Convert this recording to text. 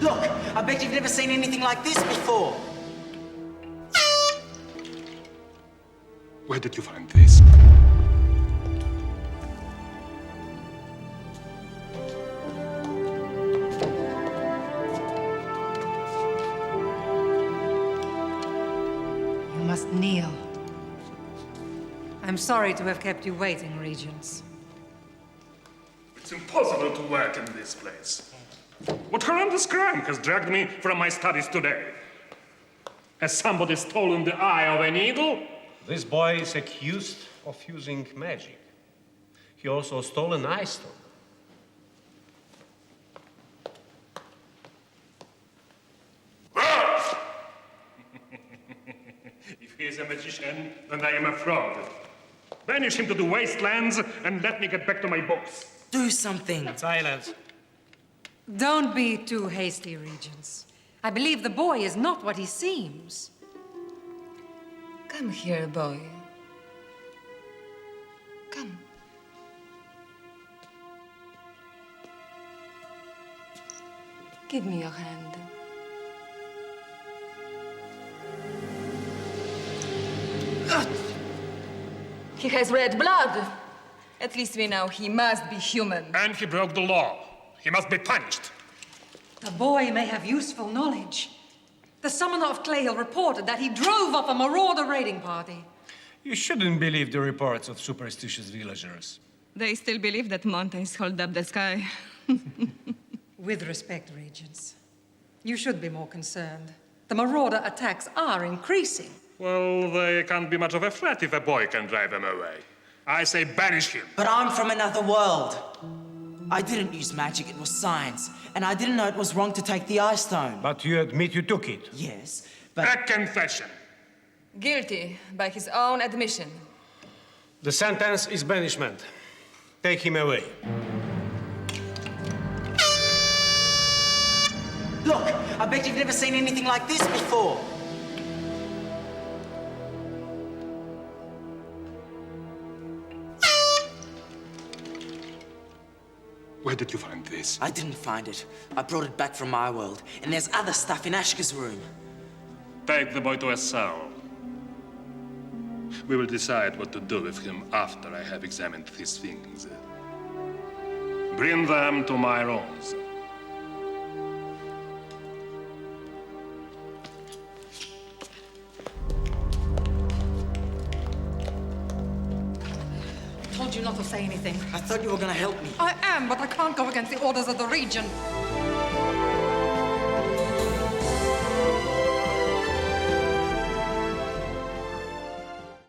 Look, I bet you've never seen anything like this before. Where did you find this? You must kneel. I'm sorry to have kept you waiting, Regents. It's impossible to work in this place. What horrendous crime has dragged me from my studies today? Has somebody stolen the eye of an eagle? This boy is accused of using magic. He also stole an eye stone. If he is a magician, then I am a fraud. Banish him to the wastelands and let me get back to my books. Do something. Silence. Don't be too hasty, Regents. I believe the boy is not what he seems. Come here, boy. Come. Give me your hand. He has red blood. At least we know he must be human. And he broke the law. He must be punished. The boy may have useful knowledge. The summoner of Clayhill reported that he drove off a marauder raiding party. You shouldn't believe the reports of superstitious villagers. They still believe that mountains hold up the sky. With respect, Regents, you should be more concerned. The marauder attacks are increasing. Well, they can't be much of a threat if a boy can drive them away. I say banish him. But I'm from another world. I didn't use magic, it was science. And I didn't know it was wrong to take the eye stone. But you admit you took it. Yes, but... A confession. Guilty by his own admission. The sentence is banishment. Take him away. Look, I bet you've never seen anything like this before. Where did you find this? I didn't find it. I brought it back from my world. And there's other stuff in Ashka's room. Take the boy to a cell. We will decide what to do with him after I have examined his things. Bring them to my rooms. I told you not to say anything. I thought you were gonna help me. I am, but I can't go against the orders of the region.